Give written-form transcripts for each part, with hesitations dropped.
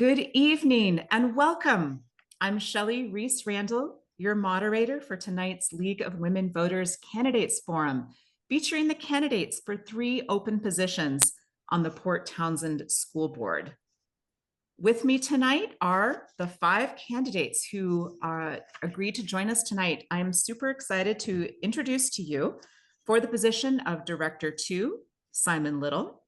Good evening and welcome. I'm Shelley Reese Randall, your moderator for tonight's League of Women Voters Candidates Forum, featuring the candidates for 3 open positions on the Port Townsend School Board. With me tonight are the 5 candidates who agreed to join us tonight. I'm super excited to introduce to you for the position of Director 2, Simon Little,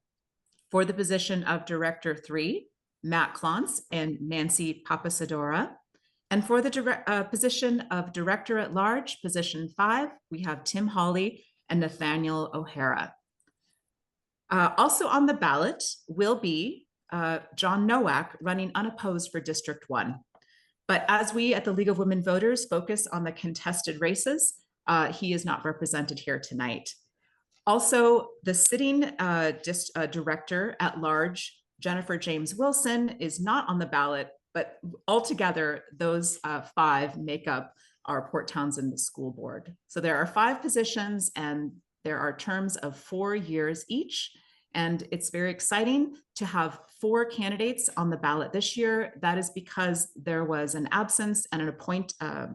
for the position of Director 3, Matt Clontz and Nancy Papasadora. And for the position of Director at Large, position 5, we have Tim Hawley and Nathaniel O'Hara. Also on the ballot will be John Nowak running unopposed for District 1. But as we at the League of Women Voters focus on the contested races, he is not represented here tonight. Also, the sitting director at large, Jennifer James Wilson, is not on the ballot, but altogether, those 5 make up our Port Townsend School Board. So there are 5 positions and there are terms of 4 years each. And it's very exciting to have 4 candidates on the ballot this year. That is because there was an absence and an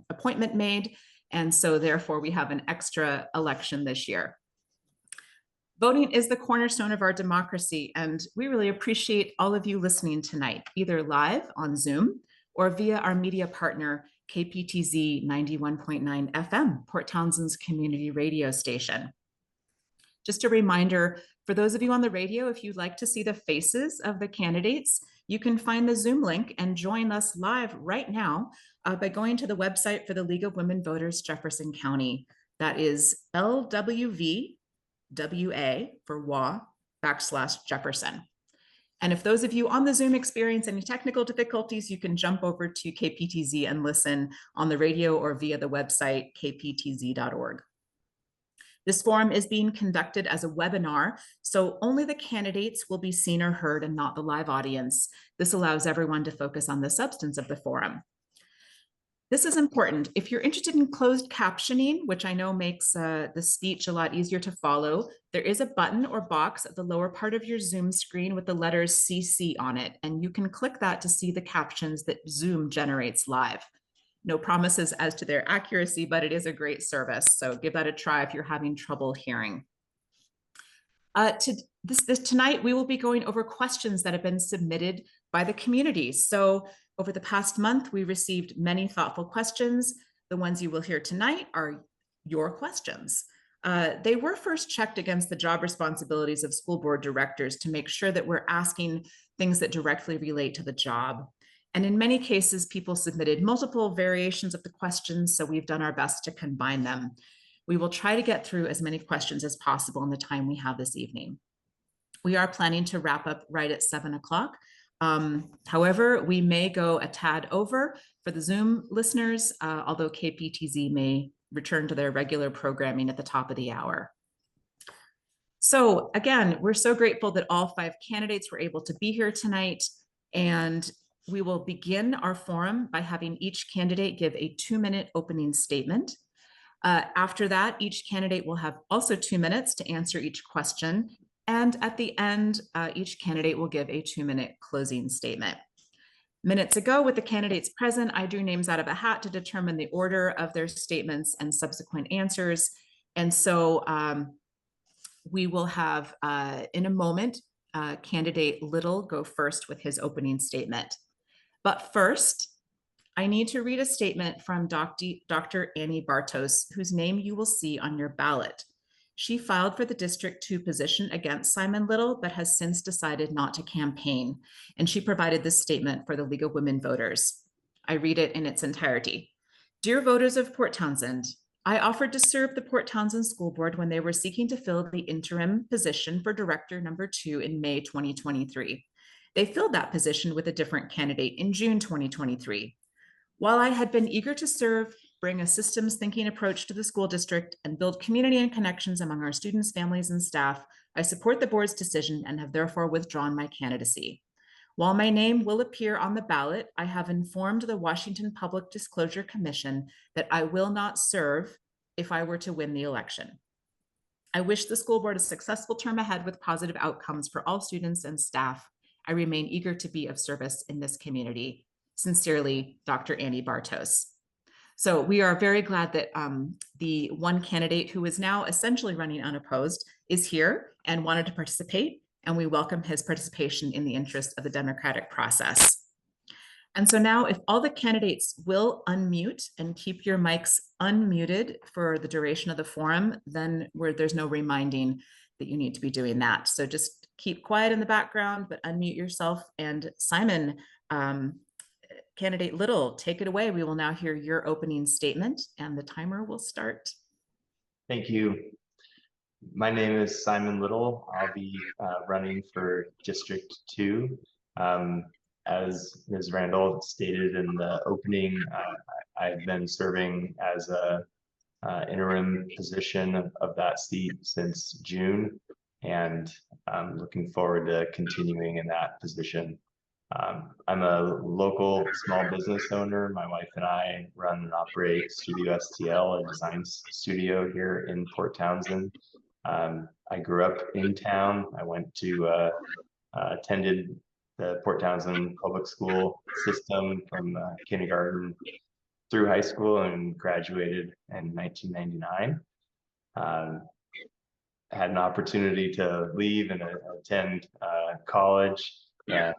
appointment made. And so therefore we have an extra election this year. Voting is the cornerstone of our democracy, and we really appreciate all of you listening tonight, either live on Zoom or via our media partner, KPTZ 91.9 FM, Port Townsend's community radio station. Just a reminder, for those of you on the radio, if you'd like to see the faces of the candidates, you can find the Zoom link and join us live right now by going to the website for the League of Women Voters Jefferson County. That is LWV WA for /Jefferson. And if those of you on the Zoom experience any technical difficulties, you can jump over to KPTZ and listen on the radio or via the website kptz.org. This forum is being conducted as a webinar, so only the candidates will be seen or heard and not the live audience. This allows everyone to focus on the substance of the forum. This is important. If you're interested in closed captioning, which I know makes the speech a lot easier to follow, there is a button or box at the lower part of your Zoom screen with the letters CC on it, and you can click that to see the captions that Zoom generates live. No promises as to their accuracy, but it is a great service, so give that a try if you're having trouble hearing. Tonight, we will be going over questions that have been submitted by the community. So over the past month, we received many thoughtful questions. The ones you will hear tonight are your questions. They were first checked against the job responsibilities of school board directors to make sure that we're asking things that directly relate to the job. And in many cases, people submitted multiple variations of the questions, so we've done our best to combine them. We will try to get through as many questions as possible in the time we have this evening. We are planning to wrap up right at 7 o'clock. However, we may go a tad over for the Zoom listeners, although KPTZ may return to their regular programming at the top of the hour. So again, we're so grateful that all 5 candidates were able to be here tonight, and we will begin our forum by having each candidate give a 2-minute opening statement. After that, each candidate will have also 2 minutes to answer each question. And at the end, each candidate will give a 2-minute closing statement. Minutes ago, with the candidates present, I drew names out of a hat to determine the order of their statements and subsequent answers. And so we will have, in a moment, candidate Little go first with his opening statement. But first, I need to read a statement from Dr. Annie Bartos, whose name you will see on your ballot. She filed for the District 2 position against Simon Little, but has since decided not to campaign. And she provided this statement for the League of Women Voters. I read it in its entirety. Dear voters of Port Townsend, I offered to serve the Port Townsend School Board when they were seeking to fill the interim position for Director number 2 in May 2023. They filled that position with a different candidate in June 2023. While I had been eager to serve, bring a systems thinking approach to the school district, and build community and connections among our students, families, and staff, I support the board's decision and have therefore withdrawn my candidacy. While my name will appear on the ballot, I have informed the Washington Public Disclosure Commission that I will not serve if I were to win the election. I wish the school board a successful term ahead with positive outcomes for all students and staff. I remain eager to be of service in this community. Sincerely, Dr. Annie Bartos. So we are very glad that the one candidate who is now essentially running unopposed is here and wanted to participate, and we welcome his participation in the interest of the democratic process. And so now, if all the candidates will unmute and keep your mics unmuted for the duration of the forum, then there's no reminding that you need to be doing that. So just keep quiet in the background, but unmute yourself. And Simon, Candidate Little, take it away. We will now hear your opening statement, and the timer will start. Thank you. My name is Simon Little. I'll be running for District 2. As Ms. Randall stated in the opening, I've been serving as a interim position of that seat since June, and I'm looking forward to continuing in that position. I'm a local small business owner. My wife and I run and operate Studio STL, a design studio here in Port Townsend. I grew up in town. I went to attended the Port Townsend public school system from kindergarten through high school and graduated in 1999. I had an opportunity to leave and attend college, and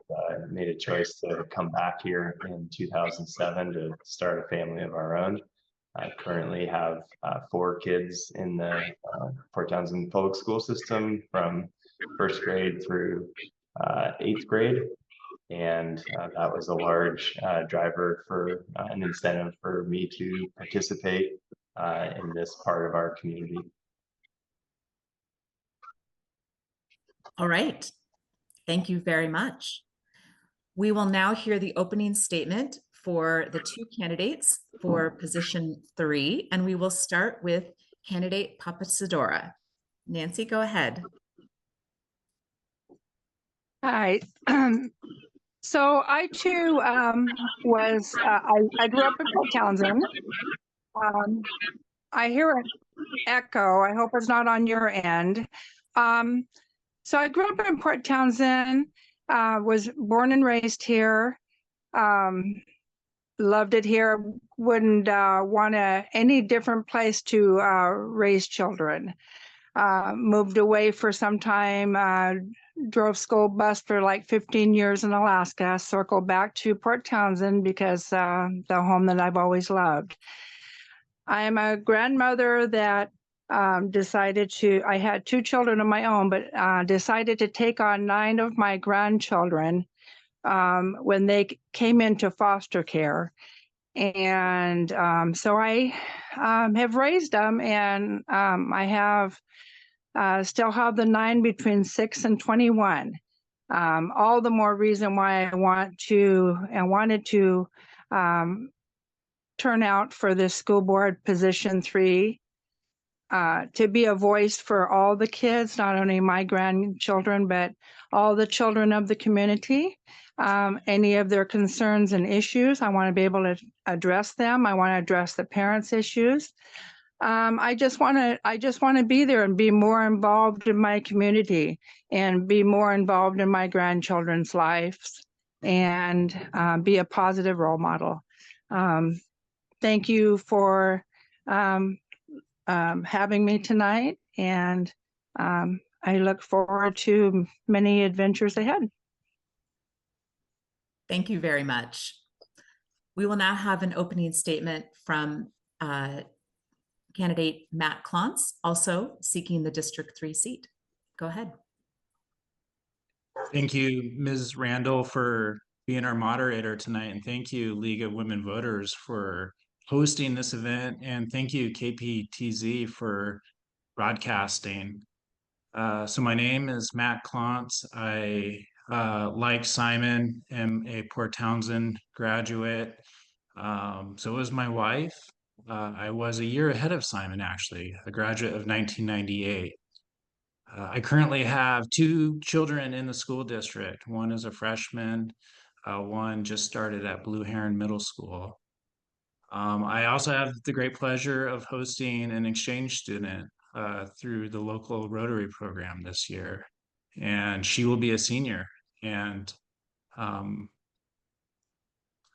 made a choice to come back here in 2007 to start a family of our own. I currently have 4 kids in the Port Townsend public school system from first grade through 8th grade. And that was a large driver for an incentive for me to participate in this part of our community. All right. Thank you very much. We will now hear the opening statement for the 2 candidates for position 3, and we will start with candidate Papasadora. Nancy, go ahead. Hi. So I too was, I grew up in Port Townsend. I hear an echo. I hope it's not on your end. So I grew up in Port Townsend, was born and raised here. Loved it here. Wouldn't want any different place to raise children. Moved away for some time, drove school bus for like 15 years in Alaska, circled back to Port Townsend because the home that I've always loved. I am a grandmother that decided to, I had 2 children of my own, but decided to take on 9 of my grandchildren when they came into foster care. And so I have raised them, and I have still have the 9 between 6 and 21. All the more reason why I wanted to turn out for this school board position 3, to be a voice for all the kids, not only my grandchildren, but all the children of the community. Any of their concerns and issues, I want to be able to address them. I want to address the parents' issues. I just want to be there and be more involved in my community and be more involved in my grandchildren's lives and be a positive role model. Thank you for having me tonight, and I look forward to many adventures ahead. Thank you very much. We will now have an opening statement from candidate Matt Klontz, also seeking the District 3 seat. Go ahead. Thank you, Ms. Randall, for being our moderator tonight. And thank you, League of Women Voters, for hosting this event. And thank you, KPTZ, for broadcasting. So my name is Matt Klontz. I, like Simon, am a Port Townsend graduate. So was my wife. I was a year ahead of Simon, actually, a graduate of 1998. I currently have 2 children in the school district. One is a freshman, one just started at Blue Heron Middle School. I also have the great pleasure of hosting an exchange student through the local Rotary program this year, and she will be a senior And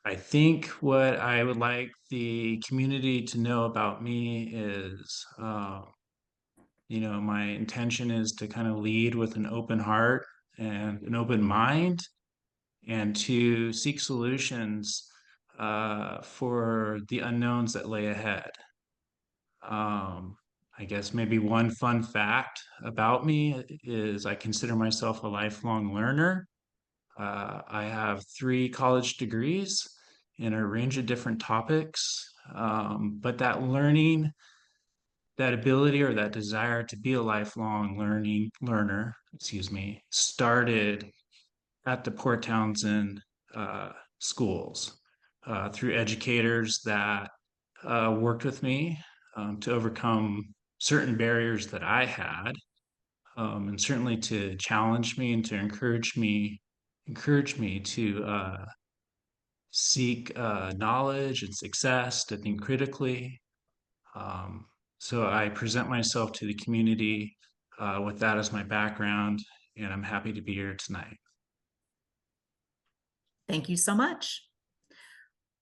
I think what I would like the community to know about me is, my intention is to kind of lead with an open heart and an open mind, and to seek solutions for the unknowns that lay ahead. I guess maybe one fun fact about me is I consider myself a lifelong learner. I have 3 college degrees in a range of different topics, but that learning, that ability or that desire to be a lifelong learner, started at the Port Townsend schools through educators that worked with me to overcome certain barriers that I had, and certainly to challenge me and to encourage me to seek knowledge and success, to think critically. Um, so I present myself to the community with that as my background, and I'm happy to be here tonight. Thank you so much.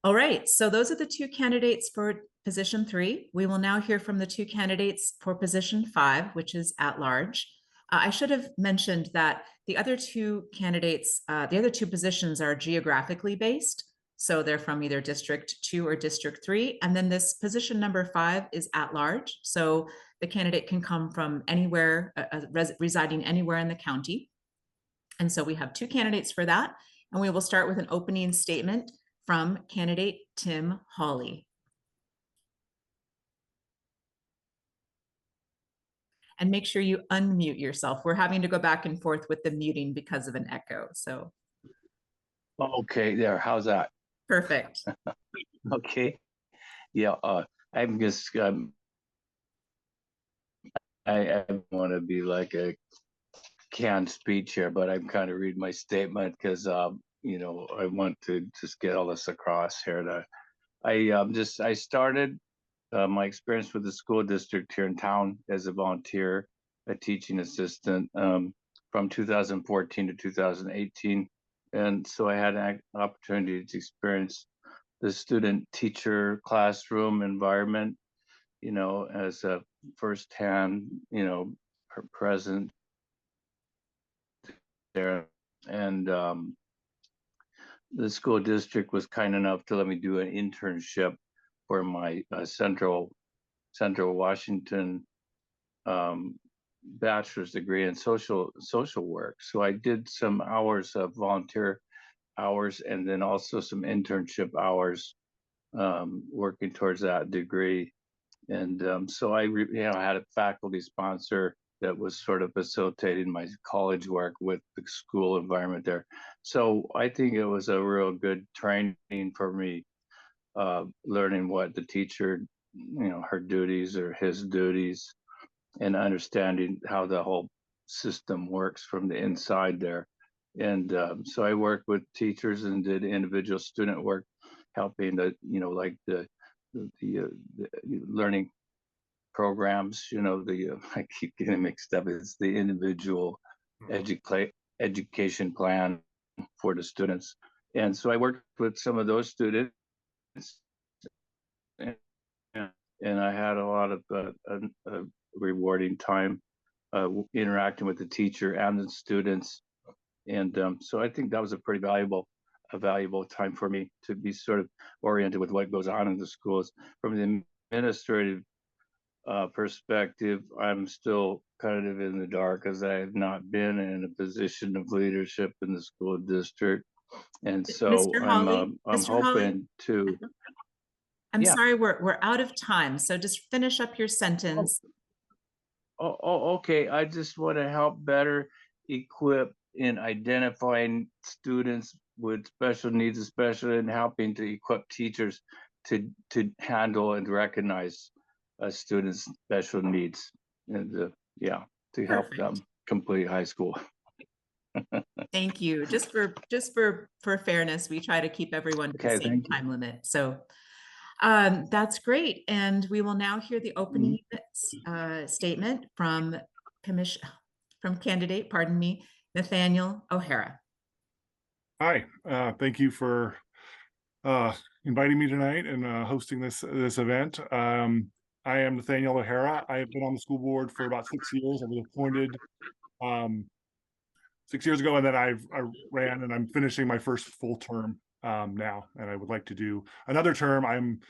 All right, so those are the 2 candidates for position 3. We will now hear from the 2 candidates for position 5, which is at large. I should have mentioned that the other 2 candidates, the other 2 positions are geographically based. So they're from either District 2 or District 3. And then this position number 5 is at large. So the candidate can come from anywhere, residing anywhere in the county. And so we have 2 candidates for that. And we will start with an opening statement from candidate Tim Hawley. And make sure you unmute yourself. We're having to go back and forth with the muting because of an echo. So. Okay, there. How's that? Perfect. Okay. Yeah, I'm just I want to be like a canned speech here, but I'm kind of reading my statement because I want to just get all this across here. I started my experience with the school district here in town as a volunteer, a teaching assistant from 2014 to 2018. And so I had an opportunity to experience the student teacher classroom environment, as a firsthand, present there. And the school district was kind enough to let me do an internship for my Central Washington bachelor's degree in social work. So I did some hours of volunteer hours and then also some internship hours working towards that degree. And so I had a faculty sponsor that was sort of facilitating my college work with the school environment there. So I think it was a real good training for me, learning what the teacher, her duties or his duties, and understanding how the whole system works from the inside there. And so I worked with teachers and did individual student work, helping the learning programs. I keep getting mixed up. It's the individual education plan for the students. And so I worked with some of those students, and I had a lot of rewarding time interacting with the teacher and the students. And so I think that was a valuable time for me to be sort of oriented with what goes on in the schools. From the administrative perspective, I'm still kind of in the dark as I have not been in a position of leadership in the school district. And so Mr. Hawley, I'm Mr. Hawley, hoping to. I'm Yeah. sorry, we're out of time. So just finish up your sentence. Okay. I just want to help better equip in identifying students with special needs, especially in helping to equip teachers to handle and recognize students' special needs, and to help them complete high school. Thank you. Just for fairness, we try to keep everyone to the same time limit. So that's great. And we will now hear the opening statement from candidate, Nathaniel O'Hara. Hi, thank you for inviting me tonight and hosting this event. I am Nathaniel O'Hara. I have been on the school board for about 6 years. I was appointed um, 6 years ago, and then I ran, and I'm finishing my first full term now, and I would like to do another term. I'm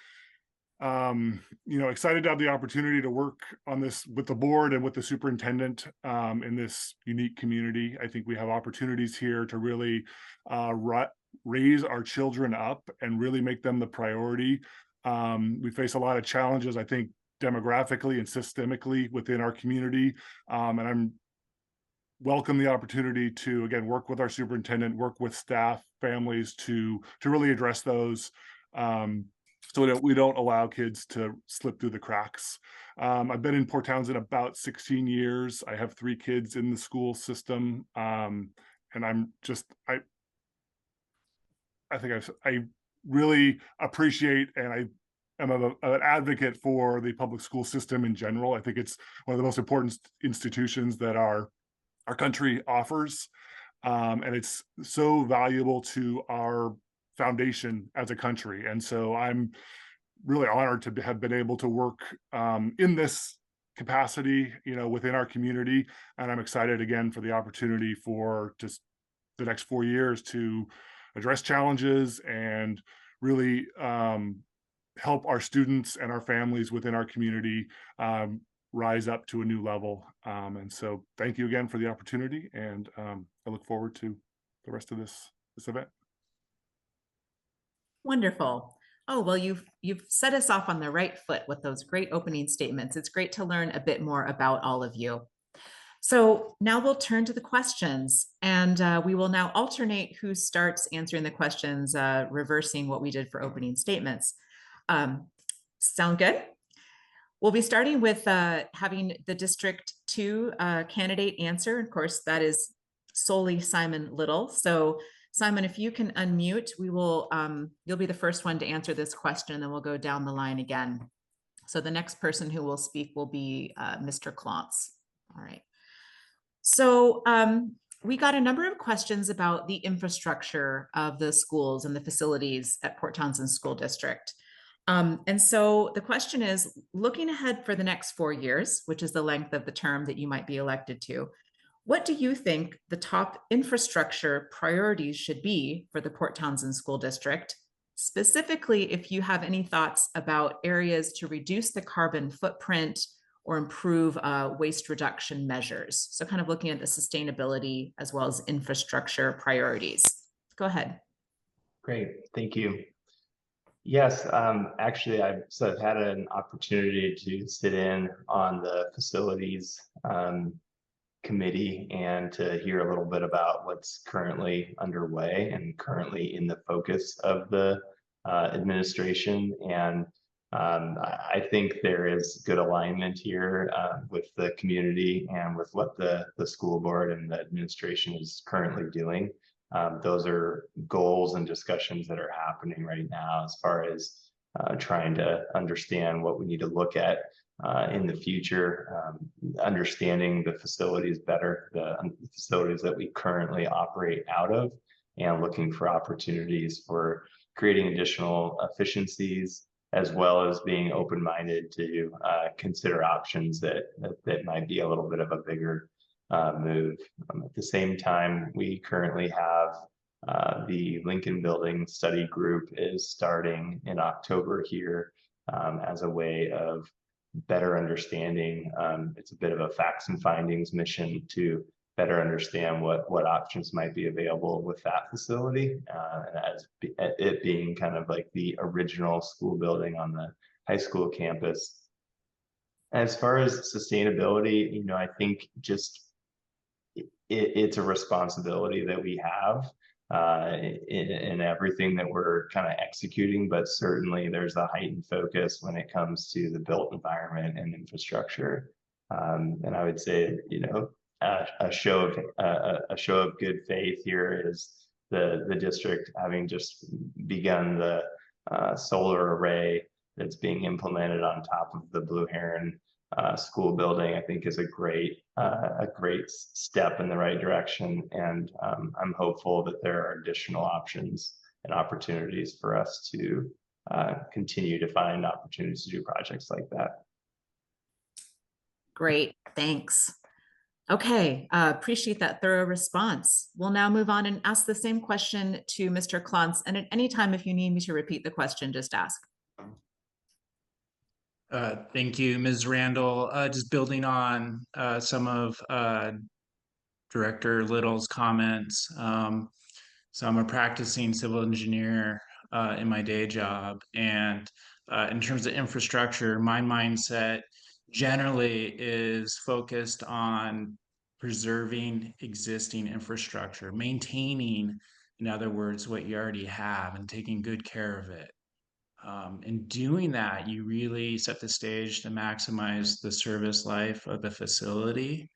excited to have the opportunity to work on this with the board and with the superintendent in this unique community. I think we have opportunities here to really raise our children up and really make them the priority. We face a lot of challenges, I think, demographically and systemically within our community. And I'm welcome the opportunity to, again, work with our superintendent, work with staff, families to really address those. So that we don't allow kids to slip through the cracks. I've been in Port Townsend about 16 years. I have 3 kids in the school system. And I really appreciate, and I am an advocate for the public school system in general. I think it's one of the most important institutions that our country offers. And it's so valuable to our foundation as a country. And so I'm really honored to have been able to work in this capacity, within our community. And I'm excited again for the opportunity for just the next 4 years to address challenges and really help our students and our families within our community rise up to a new level. And so thank you again for the opportunity. And I look forward to the rest of this event. Wonderful. Oh, well, you've set us off on the right foot with those great opening statements. It's great to learn a bit more about all of you. So now we'll turn to the questions, and we will now alternate who starts answering the questions, reversing what we did for opening statements. Sound good? We'll be starting with having the District 2 candidate answer. Of course, that is solely Simon Little. So Simon, if you can unmute, we will, you'll be the first one to answer this question, and then we'll go down the line again. So the next person who will speak will be Mr. Klontz. All right. So we got a number of questions about the infrastructure of the schools and the facilities at Port Townsend School District. And so the question is, looking ahead for the next 4 years, which is the length of the term that you might be elected to, what do you think the top infrastructure priorities should be for the Port Townsend School District? Specifically, if you have any thoughts about areas to reduce the carbon footprint or improve waste reduction measures. So kind of looking at the sustainability as well as infrastructure priorities. Go ahead. Great, thank you. Yes, actually, I've had an opportunity to sit in on the facilities committee and to hear a little bit about what's currently underway and currently in the focus of the administration. And I think there is good alignment here with the community and with what the school board and the administration is currently doing. Those are goals and discussions that are happening right now as far as trying to understand what we need to look at in the future, understanding the facilities better, the facilities that we currently operate out of, and looking for opportunities for creating additional efficiencies, as well as being open-minded to consider options that might be a little bit of a bigger move. At the same time, we currently have the Lincoln Building Study Group is starting in October here as a way of better understanding. It's a bit of a facts and findings mission to better understand what options might be available with that facility, as it being kind of like the original school building on the high school campus. As far as sustainability, I think just it's a responsibility that we have in everything that we're kind of executing, but certainly there's a heightened focus when it comes to the built environment and infrastructure. And I would say, a show of good faith here is the district having just begun the solar array that's being implemented on top of the Blue Heron school building, I think is a great step in the right direction. And I'm hopeful that there are additional options and opportunities for us to continue to find opportunities to do projects like that. Great, thanks. Okay, appreciate that thorough response. We'll now move on and ask the same question to Mr. Klontz. And at any time, if you need me to repeat the question, just ask. Thank you, Ms. Randall. Just building on some of Director Little's comments. So I'm a practicing civil engineer in my day job. And in terms of infrastructure, my mindset generally is focused on preserving existing infrastructure, maintaining, in other words, what you already have and taking good care of it. In doing that, you really set the stage to maximize the service life of the facility,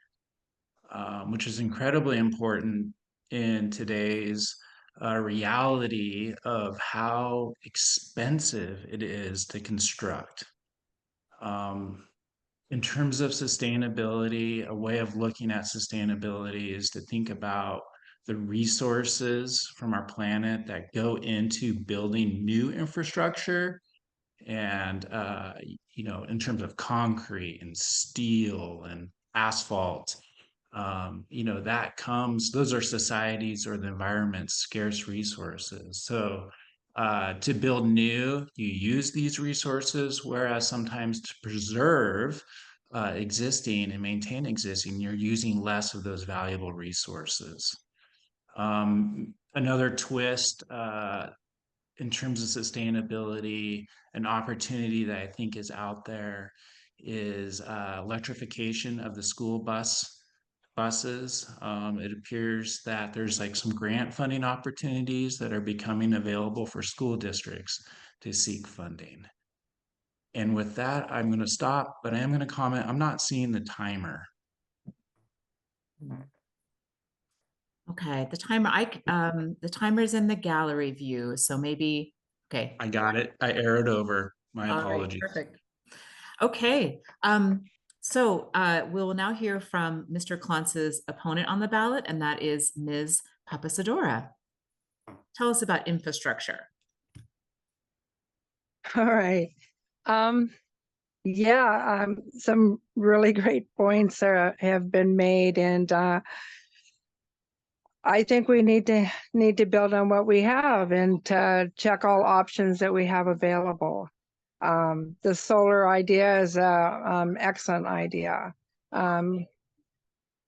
which is incredibly important in today's reality of how expensive it is to construct. In terms of sustainability, a way of looking at sustainability is to think about the resources from our planet that go into building new infrastructure. And, in terms of concrete and steel and asphalt, those are societies or the environment's scarce resources. So to build new, you use these resources, whereas sometimes to preserve existing and maintain existing, you're using less of those valuable resources. Another twist in terms of sustainability, an opportunity that I think is out there is electrification of the school buses. It appears that there's like some grant funding opportunities that are becoming available for school districts to seek funding. And with that, I'm going to stop, but I am going to comment. I'm not seeing the timer. Okay, the timer's in the gallery view, so maybe, okay. I got it. I arrowed over. My All right, apologies. perfect. Okay, so we'll now hear from Mr. Klontz's opponent on the ballot, and that is Ms. Papasadora. Tell us about infrastructure. All right. Some really great points have been made, and I think we need to build on what we have and check all options that we have available. The solar idea is an excellent idea.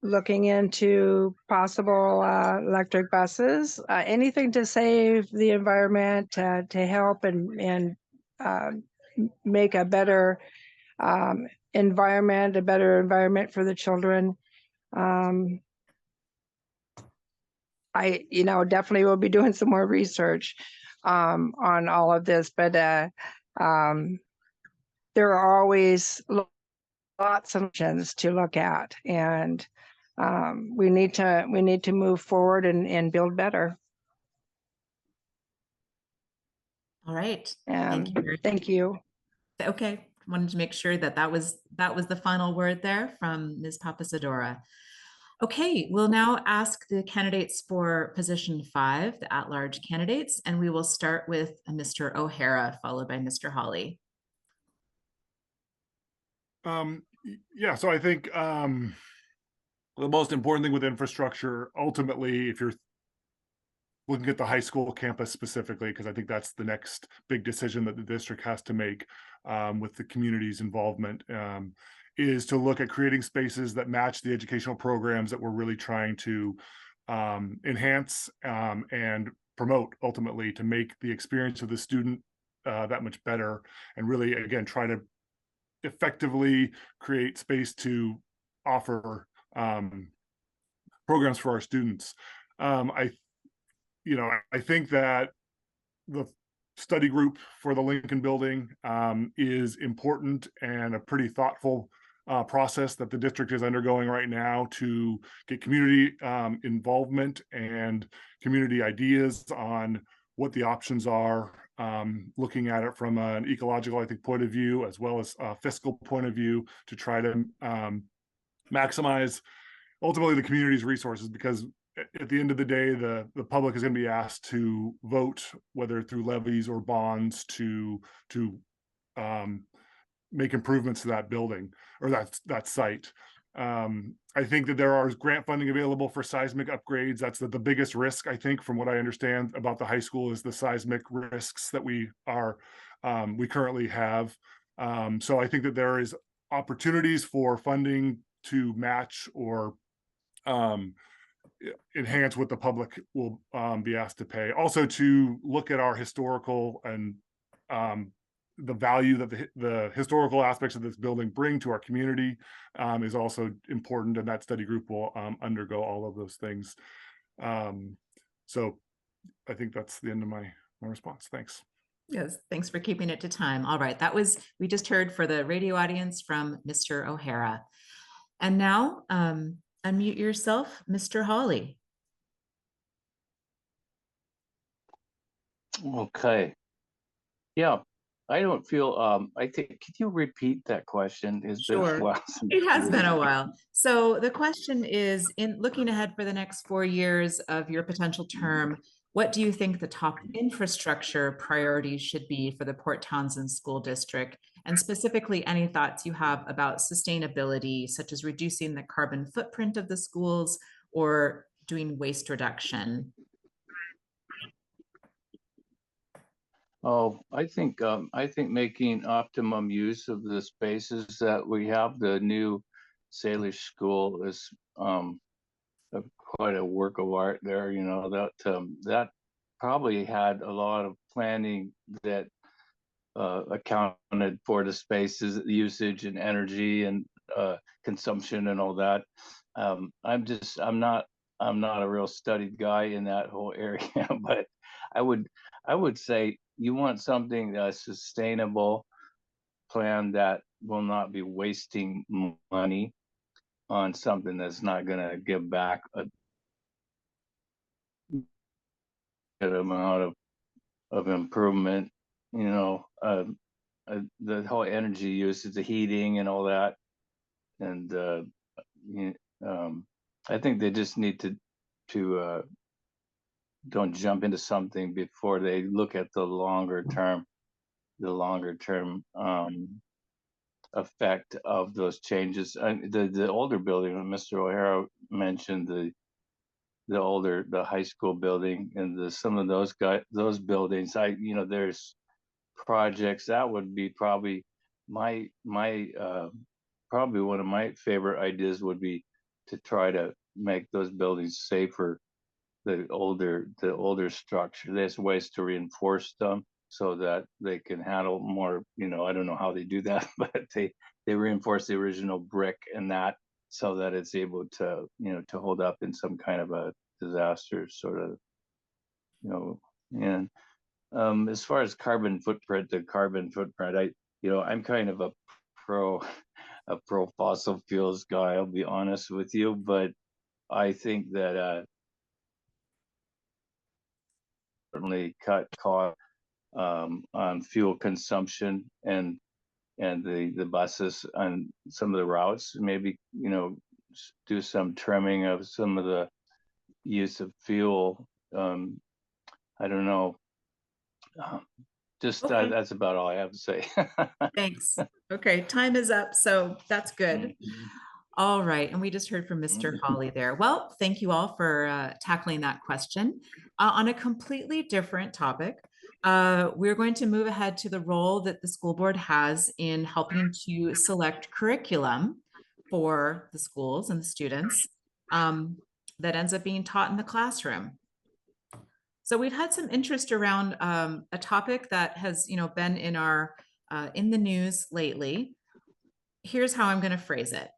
Looking into possible electric buses, anything to save the environment, to help and make a better environment for the children. I definitely will be doing some more research on all of this, but there are always lots of options to look at, and we need to move forward and build better. All right. Thank you. Thank you. Okay, wanted to make sure that was the final word there from Ms. Papasadora. Okay, we'll now ask the candidates for position 5, the at-large candidates, and we will start with Mr. O'Hara, followed by Mr. Hawley. So I think the most important thing with infrastructure, ultimately, if you're looking at the high school campus specifically, because I think that's the next big decision that the district has to make with the community's involvement, is to look at creating spaces that match the educational programs that we're really trying to enhance and promote, ultimately, to make the experience of the student that much better, and really, again, try to effectively create space to offer programs for our students. I think that the study group for the Lincoln building is important, and a pretty thoughtful process that the district is undergoing right now to get community involvement and community ideas on what the options are looking at it from an ecological, I think, point of view, as well as a fiscal point of view, to try to maximize ultimately the community's resources, because at the end of the day, the public is going to be asked to vote, whether through levies or bonds, to make improvements to that building or that site. I think that there are grant funding available for seismic upgrades. That's the biggest risk, I think, from what I understand about the high school, is the seismic risks that we currently have. So I think that there is opportunities for funding to match or enhance what the public will be asked to pay. Also, to look at our historical and the value that the historical aspects of this building bring to our community is also important, and that study group will undergo all of those things. So I think that's the end of my response. Thanks. Yes, thanks for keeping it to time. All right, we just heard for the radio audience from Mr. O'Hara. And now unmute yourself, Mr. Hawley. Okay. Yeah, I don't feel, I think, could you repeat that question? It's been a Sure. while since It has you- been a while. So the question is, in looking ahead for the next 4 years of your potential term, what do you think the top infrastructure priorities should be for the Port Townsend School District? And specifically, any thoughts you have about sustainability, such as reducing the carbon footprint of the schools or doing waste reduction? Oh, I think making optimum use of the spaces that we have. The new Salish School is quite a work of art there. You know, that probably had a lot of planning that accounted for the spaces usage and energy and consumption and all that. I'm not a real studied guy in that whole area, but I would say you want something sustainable plan that will not be wasting money on something that's not going to give back a good amount of improvement. You know, the whole energy usage, the heating and all that, and I think they just need to don't jump into something before they look at the longer term effect of those changes. The older building, Mr. O'Hara mentioned, the high school building and some of those buildings. There's projects that would be probably probably one of my favorite ideas would be to try to make those buildings safer. The older structure, there's ways to reinforce them so that they can handle more. I don't know how they do that, but they reinforce the original brick and that, so that it's able to to hold up in some kind of a disaster sort of. And as far as carbon footprint, I'm kind of a pro fossil fuels guy, I'll be honest with you, but I think that certainly cut cost on fuel consumption and the buses on some of the routes. Maybe do some trimming of some of the use of fuel. I don't know. Okay. That's about all I have to say. Thanks. Okay, time is up, so that's good. All right, and we just heard from Mr. Hawley there. Well, thank you all for tackling that question. On a completely different topic, we're going to move ahead to the role that the school board has in helping to select curriculum for the schools and the students that ends up being taught in the classroom. So we've had some interest around a topic that has, been in the news lately. Here's how I'm going to phrase it.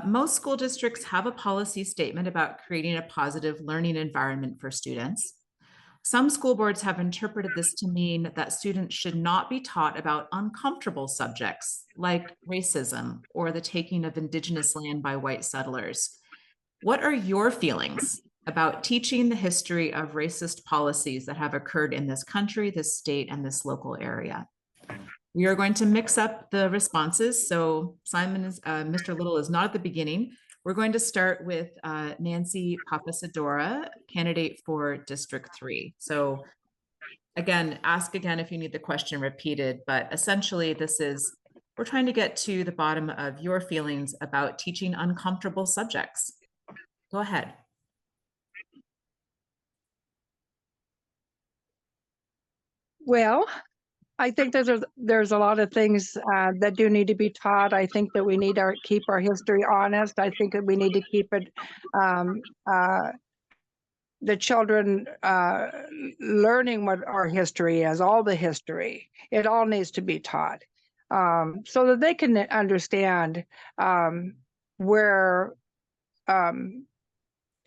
Most school districts have a policy statement about creating a positive learning environment for students. Some school boards have interpreted this to mean that students should not be taught about uncomfortable subjects like racism or the taking of Indigenous land by white settlers. What are your feelings about teaching the history of racist policies that have occurred in this country, this state, and this local area. We are going to mix up the responses. So Mr. Little is not at the beginning. We're going to start with Nancy Papasadora, candidate for District 3. So again, ask again if you need the question repeated, but essentially we're trying to get to the bottom of your feelings about teaching uncomfortable subjects. Go ahead. Well, I think there's a lot of things that do need to be taught. I think that we need to keep our history honest. I think that we need to keep it the children learning what our history is, all the history. It all needs to be taught so that they can understand where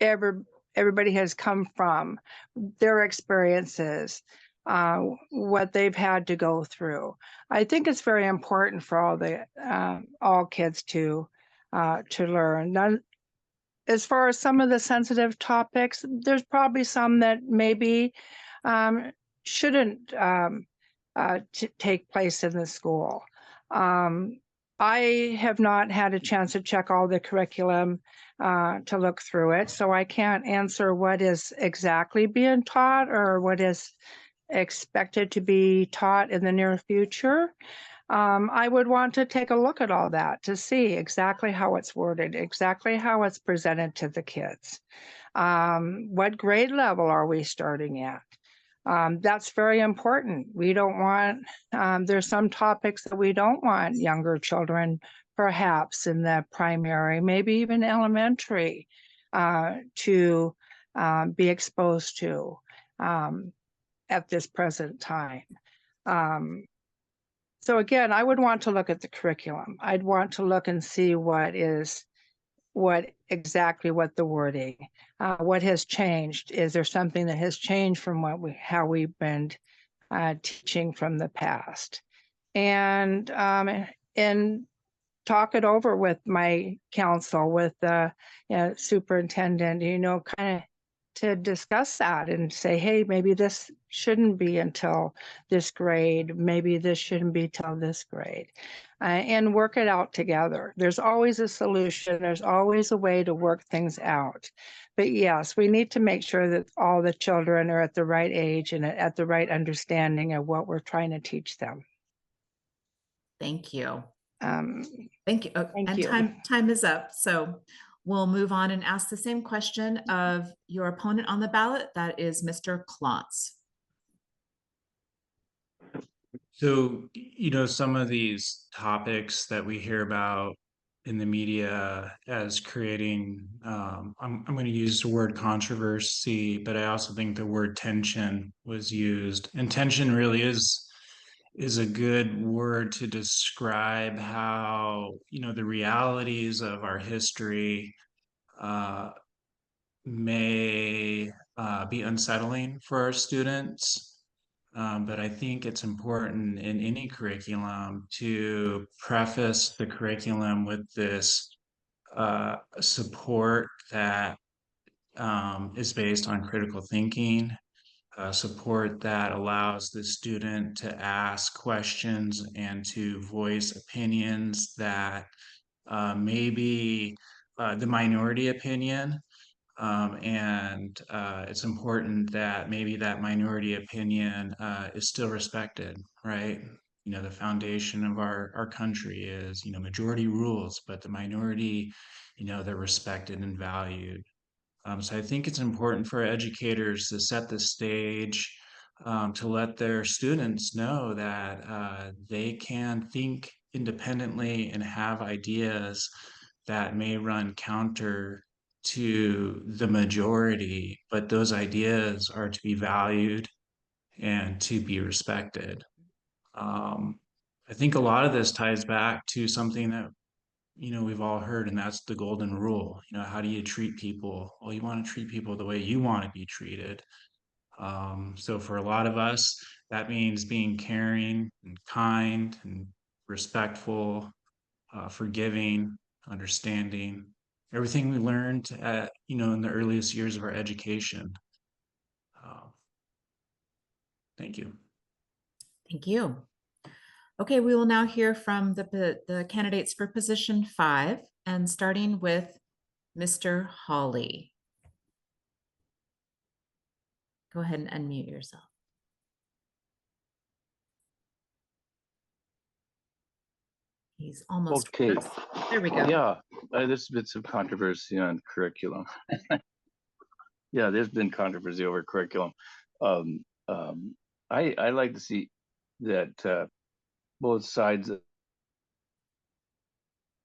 everybody has come from, their experiences, what they've had to go through. I think it's very important for all kids to learn. Now, as far as some of the sensitive topics, there's probably some that maybe shouldn't take place in the school. I have not had a chance to check all the curriculum to look through it, so I can't answer what is exactly being taught or what is expected to be taught in the near future. I would want to take a look at all that to see exactly how it's worded, exactly how it's presented to the kids. What grade level are we starting at? That's very important. We don't want, there's some topics that we don't want younger children, perhaps in the primary, maybe even elementary, to be exposed to at this present time. So again, I would want to look at the curriculum. I'd want to look and see what the wording, what has changed. Is there something that has changed from how we've been teaching from the past? And talk it over with my council, with the superintendent, kind of to discuss that and say, hey, maybe this shouldn't be until this grade. Maybe this shouldn't be till this grade. And work it out together. There's always a solution. There's always a way to work things out. But yes, we need to make sure that all the children are at the right age and at the right understanding of what we're trying to teach them. Thank you. Thank you. Time is up. So we'll move on and ask the same question of your opponent on the ballot. That is Mr. Klontz. So, some of these topics that we hear about in the media as creating, I'm going to use the word controversy, but I also think the word tension was used. And tension really is a good word to describe how, the realities of our history may be unsettling for our students. But I think it's important in any curriculum to preface the curriculum with this support that is based on critical thinking, support that allows the student to ask questions and to voice opinions that may be the minority opinion. And it's important that maybe that minority opinion is still respected, right? The foundation of our country is, majority rules, but the minority, they're respected and valued. So I think it's important for educators to set the stage to let their students know that they can think independently and have ideas that may run counter to the majority, but those ideas are to be valued and to be respected. I think a lot of this ties back to something that we've all heard, and that's the golden rule. How do you treat people? Well, you want to treat people the way you want to be treated. So for a lot of us, that means being caring and kind and respectful, forgiving, understanding, everything we learned at, in the earliest years of our education. Thank you. Thank you. Okay, we will now hear from the candidates for position 5, and starting with Mr. Hawley. Go ahead and unmute yourself. He's almost Okay. There we go. Yeah, there's been some controversy on curriculum. Yeah, there's been controversy over curriculum. I like to see that both sides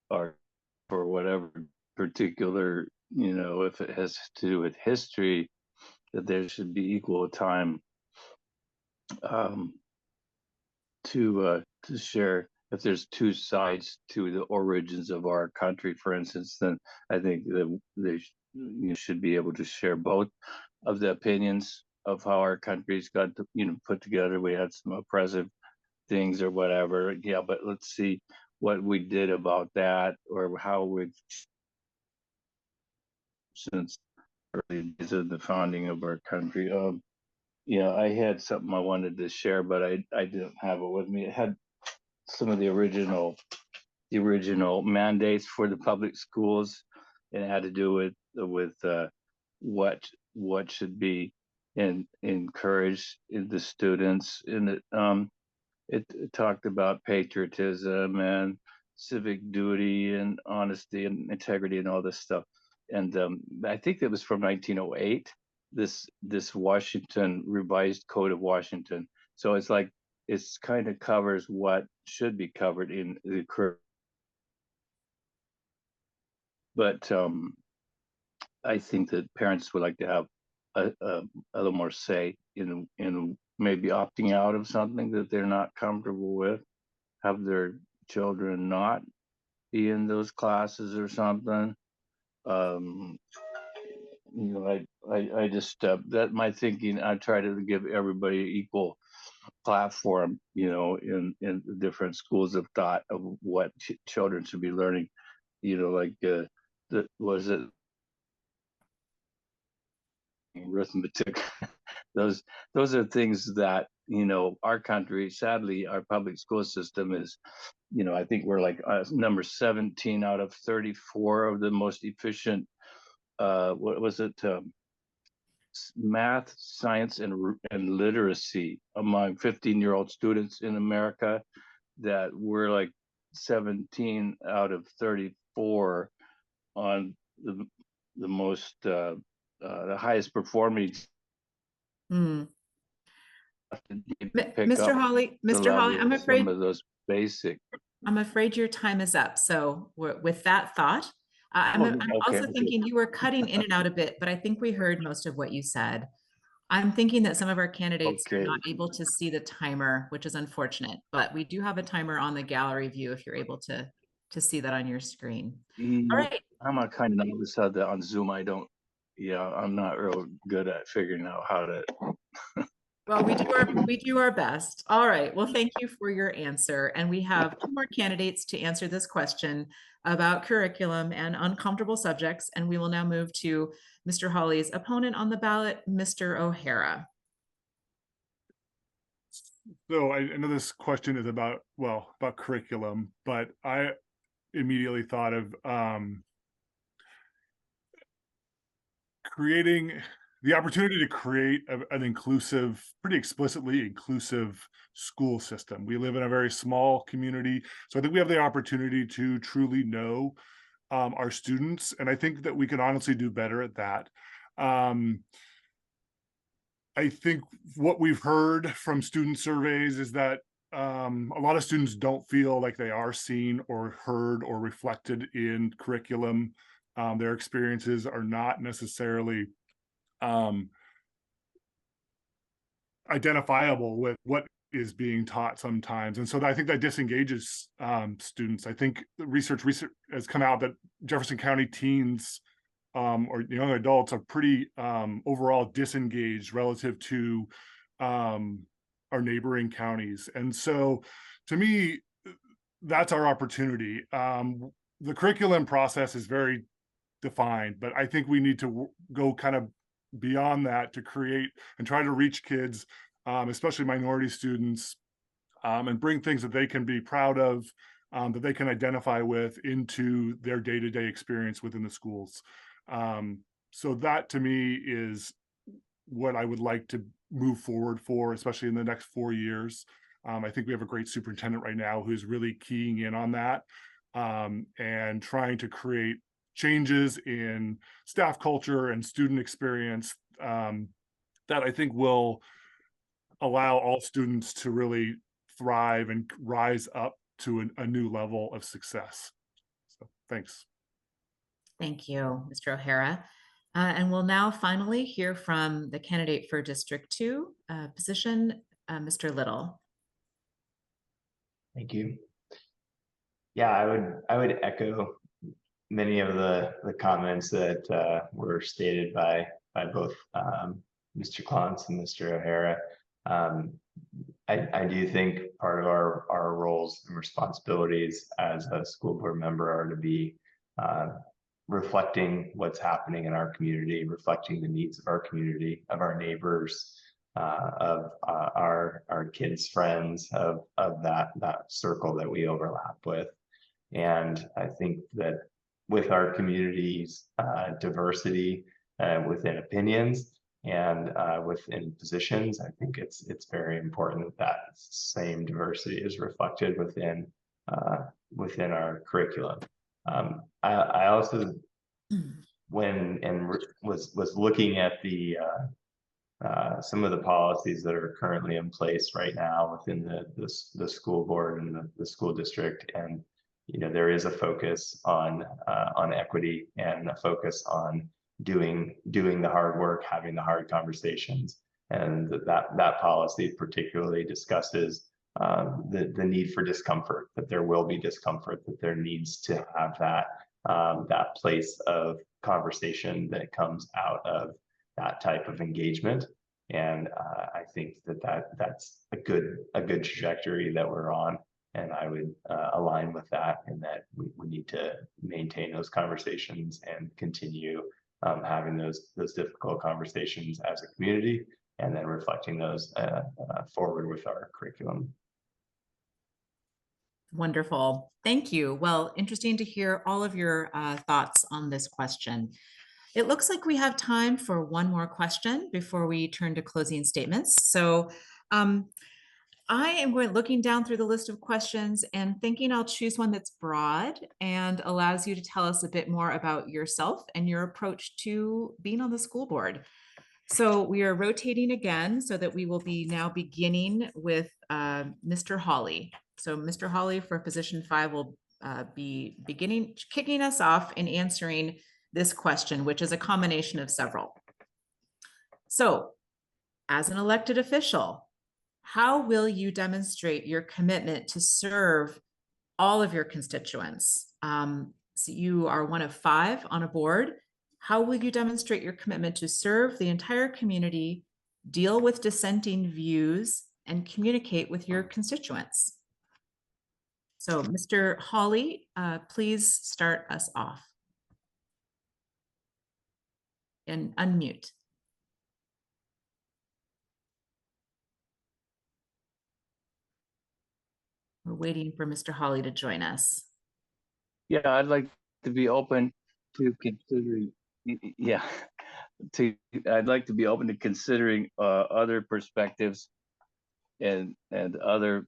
are for whatever particular, if it has to do with history, that there should be equal time to share. If there's two sides to the origins of our country, for instance, then I think that you should be able to share both of the opinions of how our country's got put together. We had some oppressive things or whatever. Yeah, but let's see what we did about that, or how we've since early days of the founding of our country. I had something I wanted to share, but I didn't have it with me. It had some of the original mandates for the public schools, and it had to do with what should be encouraged in the students. And it talked about patriotism and civic duty and honesty and integrity and all this stuff. And I think it was from 1908. This Washington revised Code of Washington. So it's kind of covers what should be covered in the curriculum. But I think that parents would like to have a little more say in maybe opting out of something that they're not comfortable with, have their children not be in those classes or something. I just that my thinking. I try to give everybody equal platform, in different schools of thought of what children should be learning. Was it arithmetic? those are things that our country, sadly, our public school system is, I think we're like number 17 out of 34 of the most efficient. What was it? Math, science, and literacy among 15-year-old students in America. That we're like 17 out of 34 on the most the highest performing. Mr. Hawley, I'm afraid some of those basic. I'm afraid your time is up. So with that thought, I'm also thinking you were cutting in and out a bit, but I think we heard most of what you said. I'm thinking that some of our candidates are not able to see the timer, which is unfortunate, but we do have a timer on the gallery view if you're able to see that on your screen. All right. I'm a kind of novice how that on Zoom. I'm not real good at figuring out how to. Well, we do our best. All right. Well, thank you for your answer. And we have 2 more candidates to answer this question about curriculum and uncomfortable subjects. And we will now move to Mr. Hawley's opponent on the ballot, Mr. O'Hara. So I know this question is about curriculum, but I immediately thought of creating the opportunity to create an inclusive, pretty explicitly inclusive school system. We live in a very small community, so I think we have the opportunity to truly know our students, and I think that we can honestly do better at that. I think what we've heard from student surveys is that a lot of students don't feel like they are seen or heard or reflected in curriculum. Their experiences are not necessarily identifiable with what is being taught sometimes. And so I think that disengages students. I think research has come out that Jefferson County teens or young adults are pretty overall disengaged relative to our neighboring counties. And so to me, that's our opportunity. The curriculum process is very defined, but I think we need to go kind of beyond that to create and try to reach kids, especially minority students, and bring things that they can be proud of, that they can identify with into their day-to-day experience within the schools. So that to me is what I would like to move forward for, especially in the next 4 years. I think we have a great superintendent right now who's really keying in on that, and trying to create changes in staff culture and student experience, that I think will allow all students to really thrive and rise up to a new level of success. So thanks. Thank you, Mr. O'Hara. And we'll now finally hear from the candidate for District 2 position, Mr. Little. Thank you. Yeah, I would echo many of the comments that were stated by both Mr. Klontz and Mr. O'Hara. I do think part of our roles and responsibilities as a school board member are to be reflecting what's happening in our community, reflecting the needs of our community, of our neighbors, of our kids' friends, of that circle that we overlap with. And I think that with our community's diversity within opinions and within positions, I think it's very important that that same diversity is reflected within our curriculum. I also, was looking at the some of the policies that are currently in place right now within the school board and the school district, and there is a focus on equity and a focus on doing the hard work, having the hard conversations, and that policy particularly discusses the need for discomfort, that there will be discomfort, that there needs to have that place of conversation that comes out of that type of engagement. And I think that's a good trajectory that we're on. And I would align with that, in that we need to maintain those conversations and continue having those difficult conversations as a community, and then reflecting those forward with our curriculum. Wonderful. Thank you. Well, interesting to hear all of your thoughts on this question. It looks like we have time for one more question before we turn to closing statements. So I am looking down through the list of questions and thinking I'll choose one that's broad and allows you to tell us a bit more about yourself and your approach to being on the school board. So we are rotating again so that we will be now beginning with Mr. Hawley. So Mr. Hawley for position 5 will be kicking us off in answering this question, which is a combination of several. So, as an elected official, how will you demonstrate your commitment to serve all of your constituents? So you are one of 5 on a board. How will you demonstrate your commitment to serve the entire community, deal with dissenting views, and communicate with your constituents? So, Mr. Hawley, please start us off. And unmute. We're waiting for Mr. Hawley to join us. Yeah, I'd like to be open to considering, yeah, I'd like to be open to considering other perspectives and other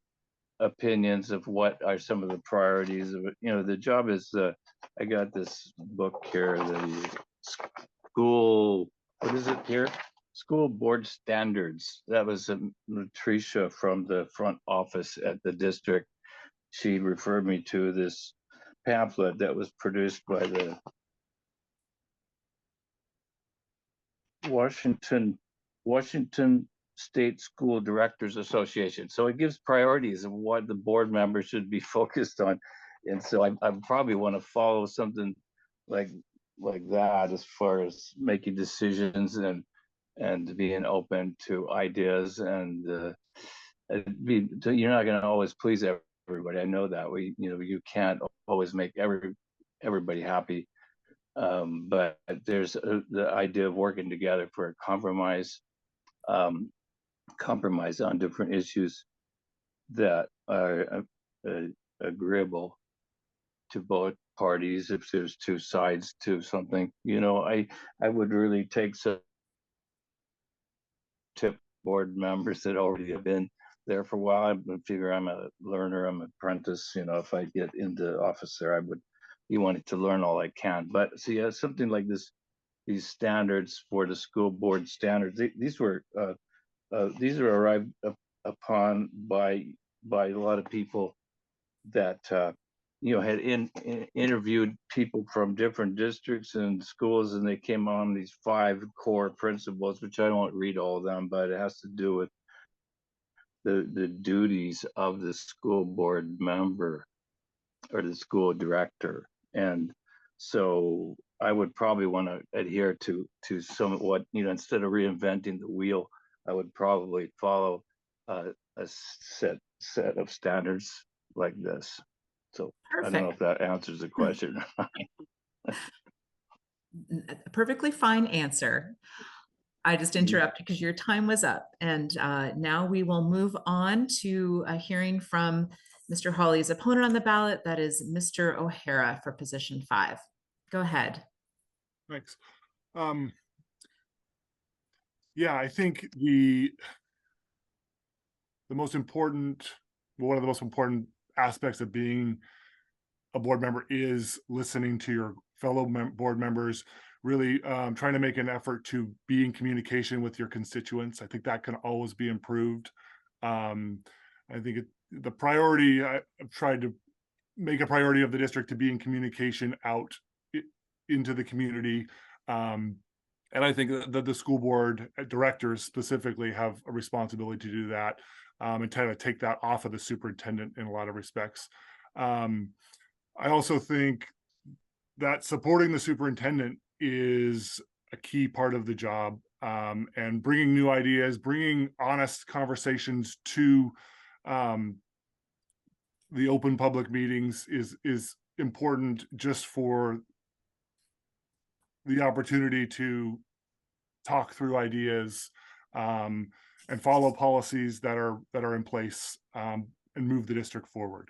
opinions of what are some of the priorities of it. The job is, I got this book here, the school, what is it here? School board standards. That was Latricia from the front office at the district. She referred me to this pamphlet that was produced by the Washington State School Directors Association. So it gives priorities of what the board members should be focused on. And so I probably want to follow something like that as far as making decisions and being open to ideas, and you're not going to always please everybody. I know that you can't always make everybody happy. But there's the idea of working together for a compromise, compromise on different issues that are agreeable to both parties. If there's two sides to something, I would really take some tip board members that already have been there for a while. I would figure I'm a learner, I'm an apprentice. If I get into office there, I would be wanting to learn all I can. But see, something like this, these standards for the school board standards, these were arrived upon by a lot of people that had interviewed people from different districts and schools, and they came on these 5 core principles, which I don't read all of them, but it has to do with the duties of the school board member or the school director. And so I would probably want to adhere to somewhat, instead of reinventing the wheel, I would probably follow a set of standards like this. So I don't know if that answers the question. A perfectly fine answer. I just interrupted because your time was up. And now we will move on to a hearing from Mr. Hawley's opponent on the ballot. That is Mr. O'Hara for position 5. Go ahead. Thanks. Yeah, I think the most important, one of the most important aspects of being a board member is listening to your fellow board members, really trying to make an effort to be in communication with your constituents. I think that can always be improved. I think the priority, I've tried to make a priority of the district to be in communication out into the community. And I think that the school board directors specifically have a responsibility to do that, and kind of take that off of the superintendent in a lot of respects. I also think that supporting the superintendent is a key part of the job, and bringing new ideas, bringing honest conversations to the open public meetings is important, just for the opportunity to talk through ideas, and follow policies that are in place, and move the district forward.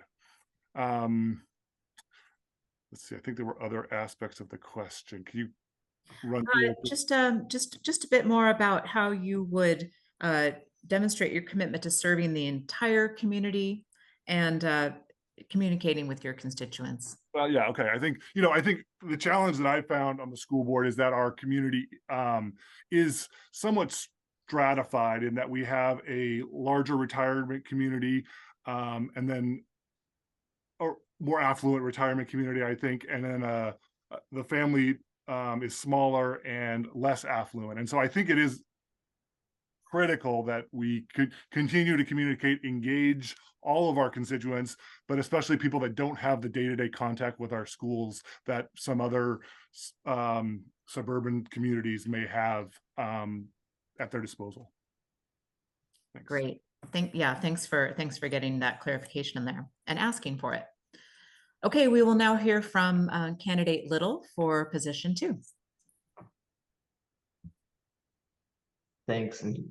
Let's see, I think there were other aspects of the question. Can you run through just a bit more about how you would demonstrate your commitment to serving the entire community and communicating with your constituents? Well, yeah, okay. I think the challenge that I found on the school board is that our community is somewhat stratified in that we have a larger retirement community, and then a more affluent retirement community, I think, and then the family is smaller and less affluent. And so I think it is critical that we could continue to communicate, engage all of our constituents, but especially people that don't have the day-to-day contact with our schools that some other suburban communities may have at their disposal. Thanks. Great. Thanks for getting that clarification in there and asking for it. Okay, we will now hear from candidate Little for position 2. Thanks. And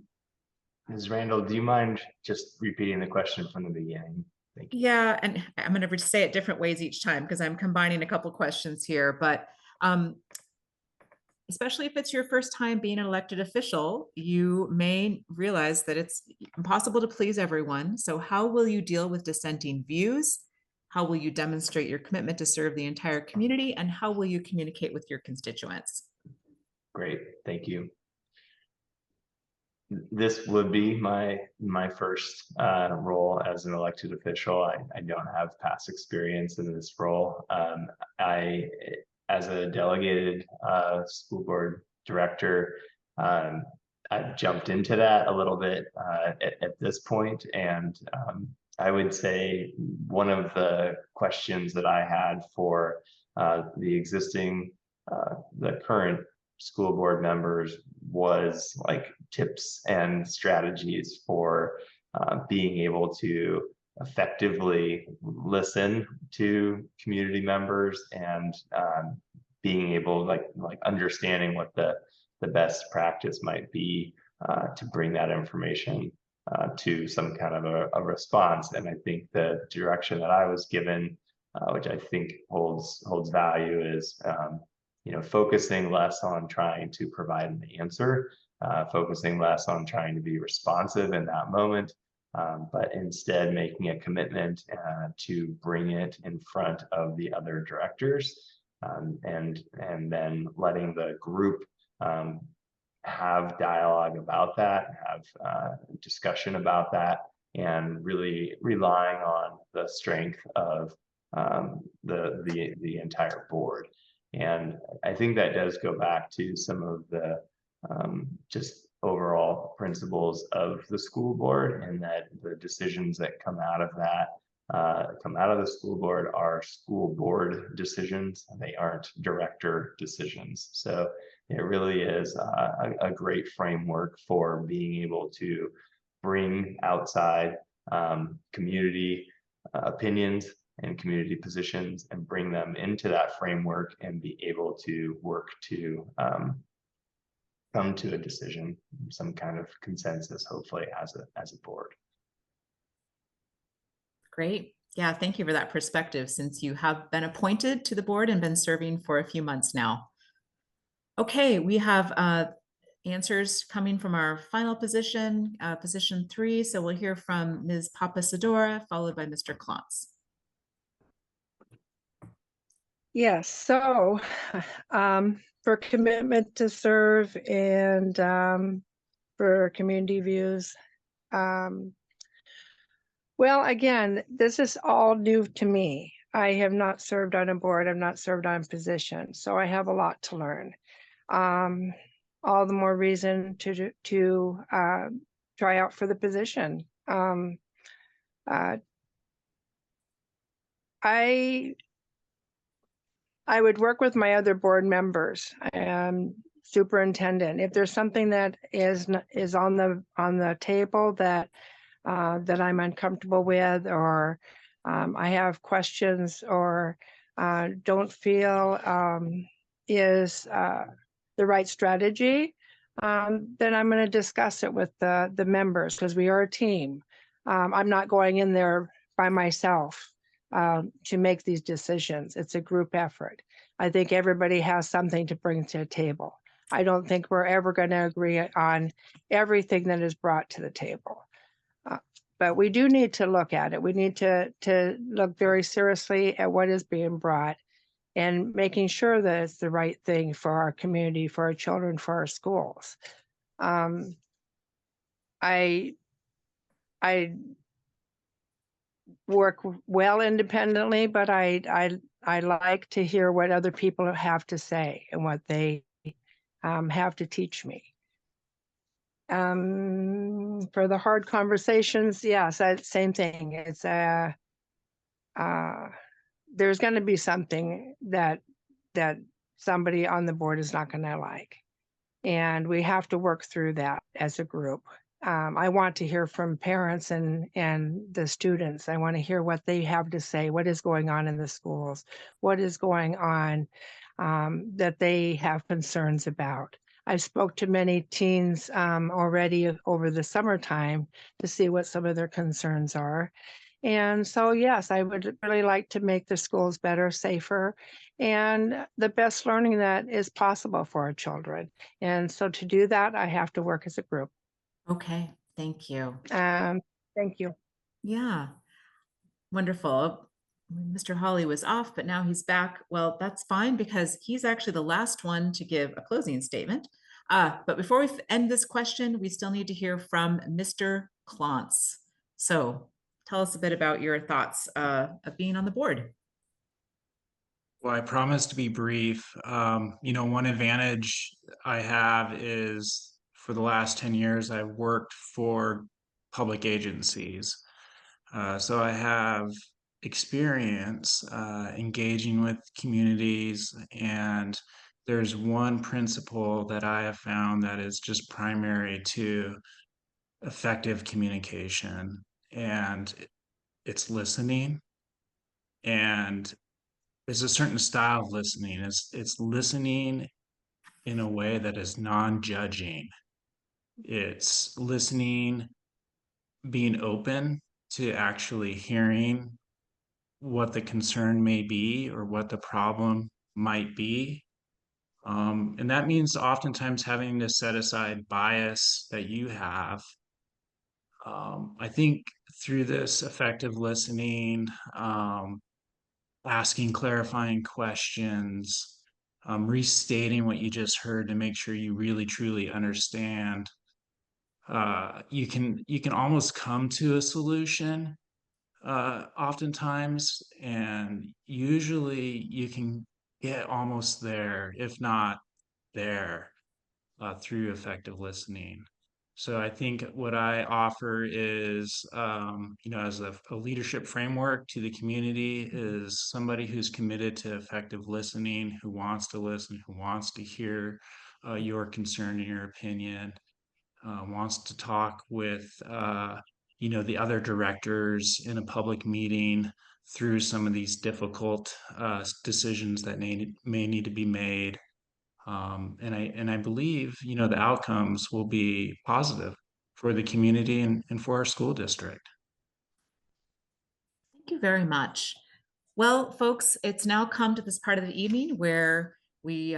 Ms. Randall, do you mind just repeating the question from the beginning? Thank you. Yeah, and I'm going to say it different ways each time because I'm combining a couple questions here, but especially if it's your first time being an elected official, you may realize that it's impossible to please everyone. So how will you deal with dissenting views? How will you demonstrate your commitment to serve the entire community? And how will you communicate with your constituents? Great, thank you. This would be my first role as an elected official. I don't have past experience in this role. As a delegated school board director, I've jumped into that a little bit at this point, and I would say one of the questions that I had for the current school board members was like tips and strategies for being able to effectively listen to community members and being able, like understanding what the best practice might be to bring that information to some kind of a response. And I think the direction that I was given, which I think holds value, is focusing less on trying to provide an answer, focusing less on trying to be responsive in that moment, but instead making a commitment to bring it in front of the other directors, and then letting the group have dialogue about that, have discussion about that, and really relying on the strength of the entire board. And I think that does go back to some of the just overall principles of the school board, and that the decisions that come out of that come out of the school board are school board decisions. They aren't director decisions. So it really is a great framework for being able to bring outside community opinions and community positions and bring them into that framework and be able to work to come to a decision, some kind of consensus, hopefully as a board. Great. Yeah, thank you for that perspective, since you have been appointed to the board and been serving for a few months now. Okay, we have answers coming from our final position, position 3. So we'll hear from Ms. Papasadora, followed by Mr. Klontz. Yes, so for commitment to serve and for community views, well, again, this is all new to me. I have not served on a board, I've not served on a position, so I have a lot to learn. All the more reason to try out for the position. I would work with my other board members and superintendent. If there's something that is on the table that that I'm uncomfortable with, or I have questions, or don't feel is the right strategy, then I'm going to discuss it with the members, because we are a team. I'm not going in there by myself to make these decisions. It's a group effort. I think everybody has something to bring to the table. I don't think we're ever going to agree on everything that is brought to the table. But we do need to look at it. We need to look very seriously at what is being brought and making sure that it's the right thing for our community, for our children, for our schools. I work well independently, but I like to hear what other people have to say and what they have to teach me. For the hard conversations, yes, same thing. It's there's going to be something that somebody on the board is not going to like, and we have to work through that as a group. I want to hear from parents and the students. I want to hear what they have to say, what is going on in the schools, what is going on that they have concerns about. I spoke to many teens already over the summertime to see what some of their concerns are. And so, yes, I would really like to make the schools better, safer, and the best learning that is possible for our children. And so to do that, I have to work as a group. Okay, thank you. Thank you. Yeah, wonderful. Mr. Hawley was off, but now he's back. Well, that's fine, because he's actually the last one to give a closing statement. But before we end this question, we still need to hear from Mr. Klontz. So tell us a bit about your thoughts of being on the board. Well, I promise to be brief. One advantage I have is for the last 10 years, I've worked for public agencies. So I have experience engaging with communities, and there's one principle that I have found that is just primary to effective communication, and it's listening. And there's a certain style of listening. It's listening in a way that is non-judging. It's listening, being open to actually hearing what the concern may be or what the problem might be. And that means oftentimes having to set aside bias that you have. I think through this effective listening, asking clarifying questions, restating what you just heard to make sure you really truly understand, you can almost come to a solution oftentimes, and usually you can get almost there, if not there, through effective listening. So I think what I offer is, as a leadership framework to the community, is somebody who's committed to effective listening, who wants to listen, who wants to hear your concern and your opinion, wants to talk with, the other directors in a public meeting through some of these difficult decisions that may need to be made. And I believe, the outcomes will be positive for the community and for our school district. Thank you very much. Well, folks, it's now come to this part of the evening where we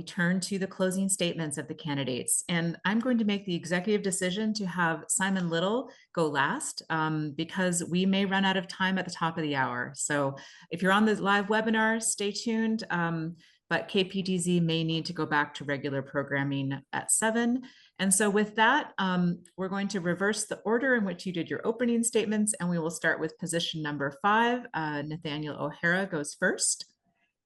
turn to the closing statements of the candidates. And I'm going to make the executive decision to have Simon Little go last because we may run out of time at the top of the hour. So if you're on the live webinar, stay tuned. But KPTZ may need to go back to regular programming at 7. And so with that, we're going to reverse the order in which you did your opening statements, and we will start with position number 5. Nathaniel O'Hara goes first,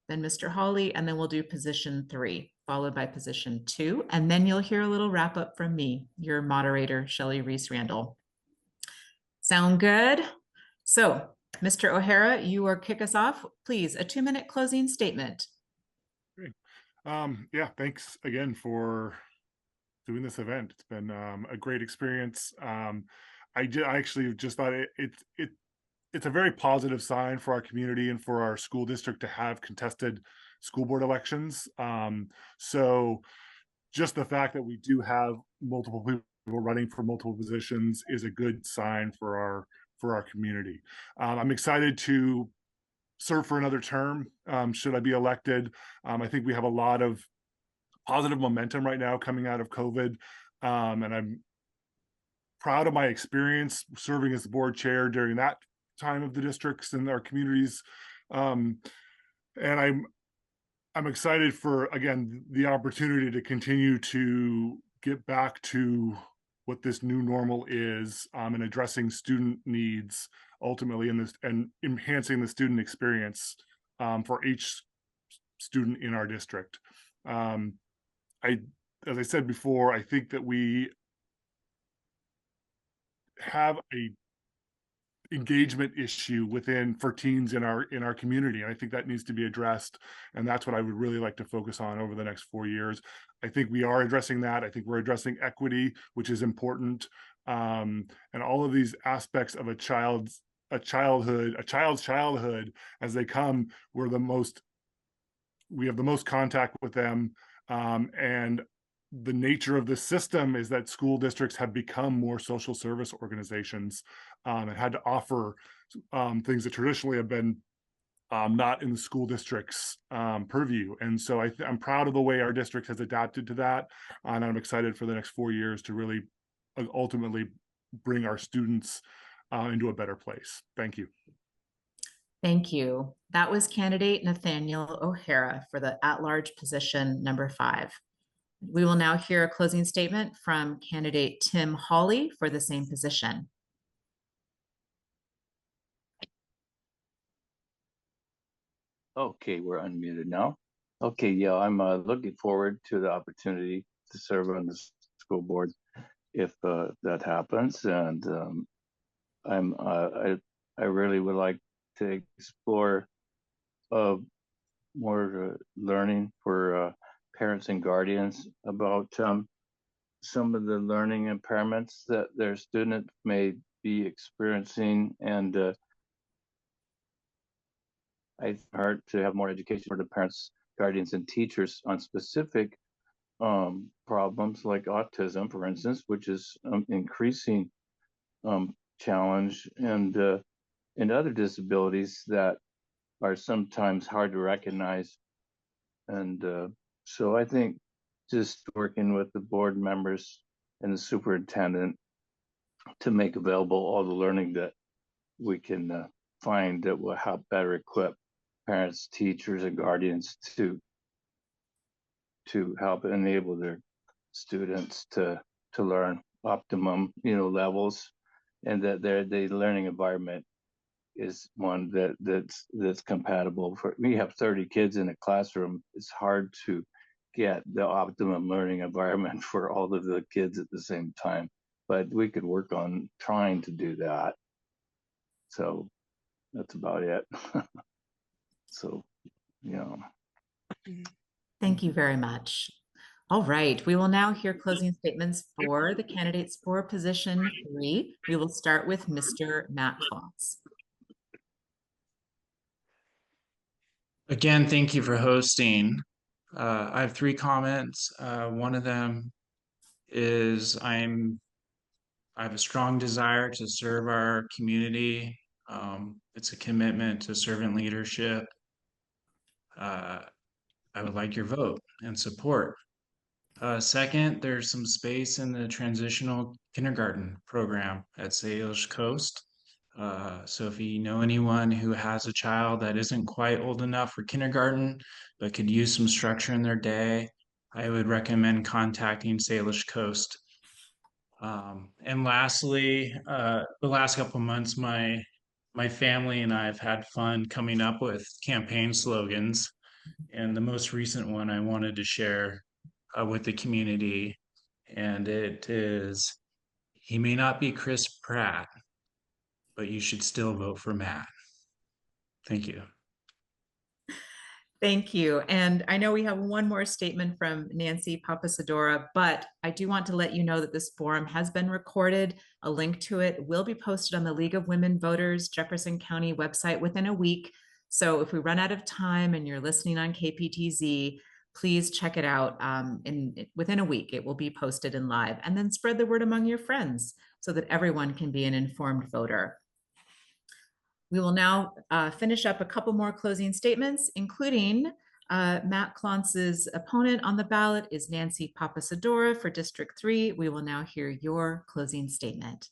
then Mr. Hawley, and then we'll do position 3, followed by position 2. And then you'll hear a little wrap up from me, your moderator, Shelley Reese Randall. Sound good? So, Mr. O'Hara, you will kick us off. Please, a 2-minute closing statement. Great. Yeah, thanks again for doing this event. It's been a great experience. I actually just thought it's a very positive sign for our community and for our school district to have contested school board elections. So just the fact that we do have multiple people running for multiple positions is a good sign for our community. I'm excited to serve for another term should I be elected. I think we have a lot of positive momentum right now coming out of COVID, and I'm proud of my experience serving as the board chair during that time of the districts and our communities. And I'm excited for, again, the opportunity to continue to get back to what this new normal is, and addressing student needs ultimately in this, and enhancing the student experience for each student in our district. As I said before, I think that we have a engagement issue for teens in our community, and I think that needs to be addressed, and that's what I would really like to focus on over the next 4 years. I think we are addressing that. I think we're addressing equity, which is important, and all of these aspects of a child's childhood as they come. We have the most contact with them, and the nature of the system is that school districts have become more social service organizations, and had to offer things that traditionally have been not in the school district's purview. And so I'm proud of the way our district has adapted to that, and I'm excited for the next 4 years to really ultimately bring our students into a better place. Thank you. Thank you. That was candidate Nathaniel O'Hara for the at-large position number 5. We will now hear a closing statement from candidate Tim Hawley for the same position. Okay, we're unmuted now. Okay, yeah, I'm looking forward to the opportunity to serve on the school board if that happens, and I really would like to explore more learning for parents and guardians about some of the learning impairments that their students may be experiencing, and hard to have more education for the parents, guardians, and teachers on specific problems like autism, for instance, which is increasing challenge, and other disabilities that are sometimes hard to recognize. And so I think just working with the board members and the superintendent to make available all the learning that we can find that will help better equip parents, teachers, and guardians to help enable their students to learn optimum levels, and that the learning environment is one that's compatible. For me, you have 30 kids in a classroom, it's hard to get the optimum learning environment for all of the kids at the same time, but we could work on trying to do that. So that's about it. So, Thank you very much. All right, we will now hear closing statements for the candidates for position 3. We will start with Mr. Matt Fox. Again, thank you for hosting. I have 3 comments. One of them is I have a strong desire to serve our community. It's a commitment to servant leadership. I would like your vote and support. Second, there's some space in the transitional kindergarten program at Salish Coast. So if you know anyone who has a child that isn't quite old enough for kindergarten, but could use some structure in their day, I would recommend contacting Salish Coast. And lastly, the last couple of months, my family and I have had fun coming up with campaign slogans. And the most recent one I wanted to share with the community, and it is, he may not be Chris Pratt, but you should still vote for Matt. Thank you. Thank you. And I know we have one more statement from Nancy Papasadora, but I do want to let you know that this forum has been recorded. A link to it will be posted on the League of Women Voters Jefferson County website within a week. So if we run out of time and you're listening on KPTZ, please check it out within a week. It will be posted and live, and then spread the word among your friends so that everyone can be an informed voter. We will now finish up a couple more closing statements, including Matt Clonce's opponent on the ballot is Nancy Papasadora for District 3. We will now hear your closing statement.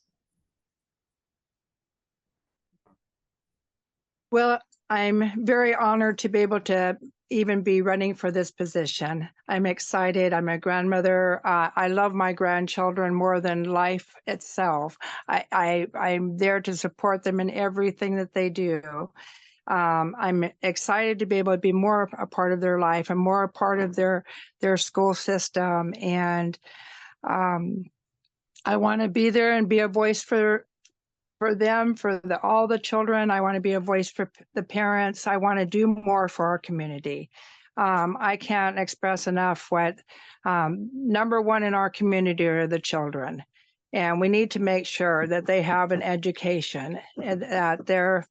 Well, I'm very honored to be able to even be running for this position. I'm excited. I'm a grandmother. I love my grandchildren more than life itself. I'm there to support them in everything that they do. I'm excited to be able to be more a part of their life and more a part of their school system. And I want to be there and be a voice for them, for all the children. I want to be a voice for the parents. I want to do more for our community. I can't express enough what number one in our community are the children. And we need to make sure that they have an education and that they're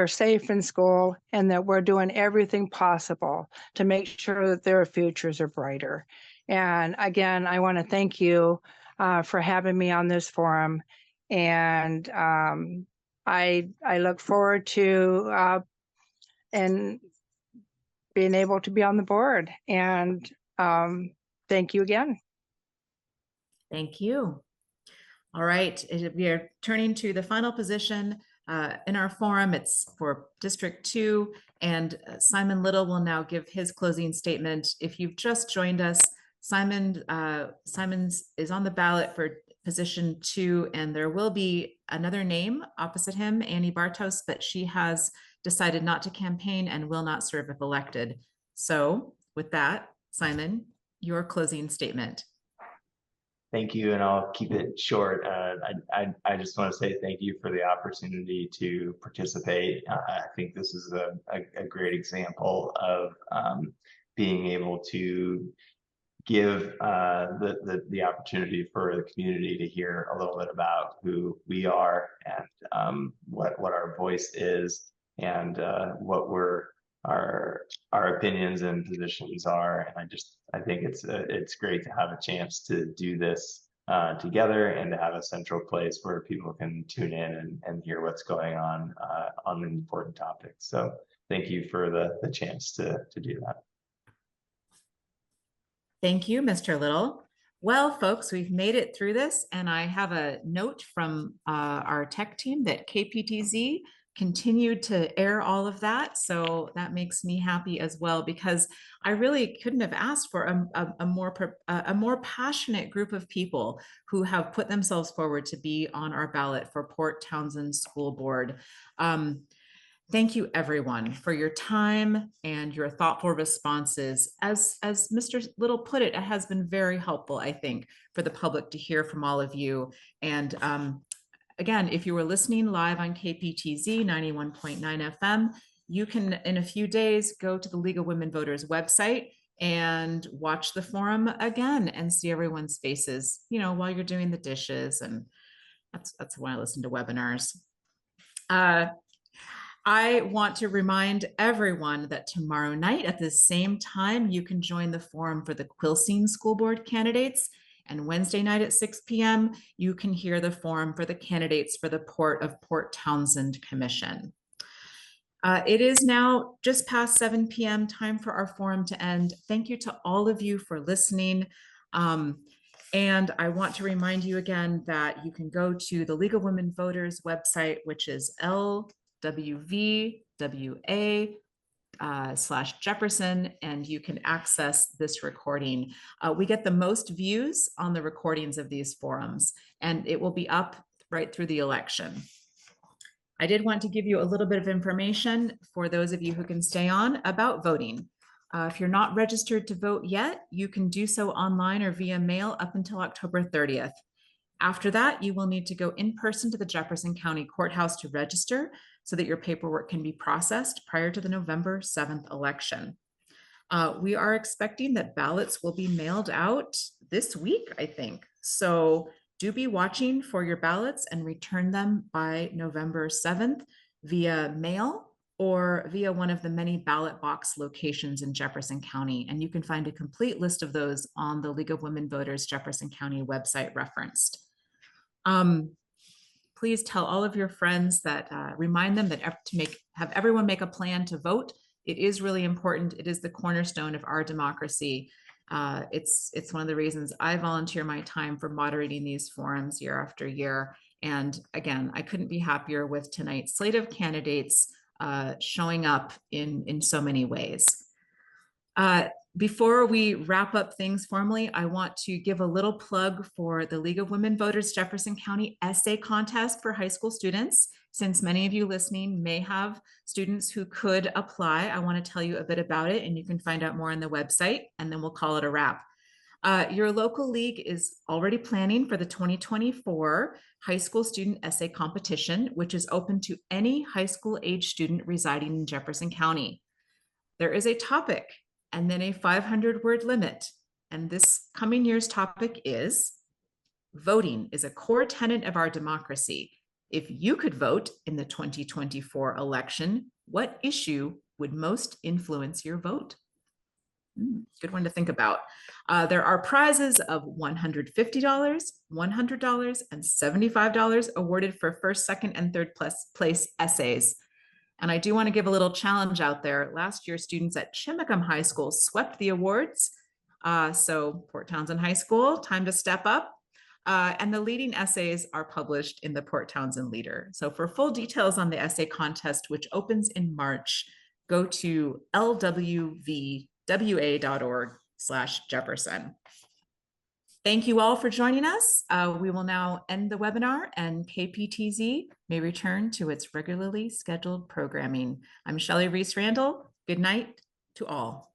safe in school, and that we're doing everything possible to make sure that their futures are brighter. And again, I want to thank you for having me on this forum. And I look forward to and being able to be on the board. And thank you again. Thank you. All right, we are turning to the final position in our forum. It's for District 2, and Simon Little will now give his closing statement. If you've just joined us, Simon's is on the ballot for position 2, and there will be another name opposite him, Annie Bartos, but she has decided not to campaign and will not serve if elected. So with that, Simon, your closing statement. Thank you, and I'll keep it short. I just want to say thank you for the opportunity to participate. I think this is a great example of being able to give the opportunity for the community to hear a little bit about who we are and what our voice is, and what our opinions and positions are. And I think it's great to have a chance to do this together and to have a central place where people can tune in and hear what's going on an important topic. So thank you for the chance to do that. Thank you, Mr. Little. Well, folks, we've made it through this, and I have a note from our tech team that KPTZ continued to air all of that. So that makes me happy as well, because I really couldn't have asked for a more passionate group of people who have put themselves forward to be on our ballot for Port Townsend School Board. Thank you, everyone, for your time and your thoughtful responses. As Mr. Little put it, it has been very helpful, I think, for the public to hear from all of you. And again, if you were listening live on KPTZ 91.9 FM, you can, in a few days, go to the League of Women Voters website and watch the forum again and see everyone's faces, you know, while you're doing the dishes. And that's why I listen to webinars. I want to remind everyone that tomorrow night at the same time, you can join the forum for the Quilcene School Board candidates. And Wednesday night at 6 p.m., you can hear the forum for the candidates for the Port of Port Townsend Commission. It is now just past 7 p.m., time for our forum to end. Thank you to all of you for listening. And I want to remind you again that you can go to the League of Women Voters website, which is LWVWA/Jefferson, and you can access this recording. We get the most views on the recordings of these forums, and it will be up right through the election. I did want to give you a little bit of information for those of you who can stay on about voting. If you're not registered to vote yet, you can do so online or via mail up until October 30th. After that, you will need to go in person to the Jefferson County Courthouse to register so that your paperwork can be processed prior to the November 7th election. We are expecting that ballots will be mailed out this week, I think. So do be watching for your ballots and return them by November 7th via mail or via one of the many ballot box locations in Jefferson County. And you can find a complete list of those on the League of Women Voters Jefferson County website referenced. Please tell all of your friends that, remind them that have everyone make a plan to vote. It is really important. It is the cornerstone of our democracy. It's one of the reasons I volunteer my time for moderating these forums year after year. And again, I couldn't be happier with tonight's slate of candidates showing up in so many ways. Before we wrap up things formally, I want to give a little plug for the League of Women Voters Jefferson County Essay Contest for high school students. Since many of you listening may have students who could apply, I want to tell you a bit about it, and you can find out more on the website, and then we'll call it a wrap. Your local league is already planning for the 2024 high school student essay competition, which is open to any high school age student residing in Jefferson County. There is a topic and then a 500-word limit. And this coming year's topic is voting is a core tenet of our democracy. If you could vote in the 2024 election, what issue would most influence your vote? Good one to think about. There are prizes of $150, $100, and $75 awarded for first, second, and third place essays. And I do want to give a little challenge out there. Last year, students at Chimacum High School swept the awards. So Port Townsend High School, time to step up. And the leading essays are published in the Port Townsend Leader. So for full details on the essay contest, which opens in March, go to lwvwa.org/Jefferson. Thank you all for joining us. We will now end the webinar and KPTZ may return to its regularly scheduled programming. I'm Shelley Reese Randall. Good night to all.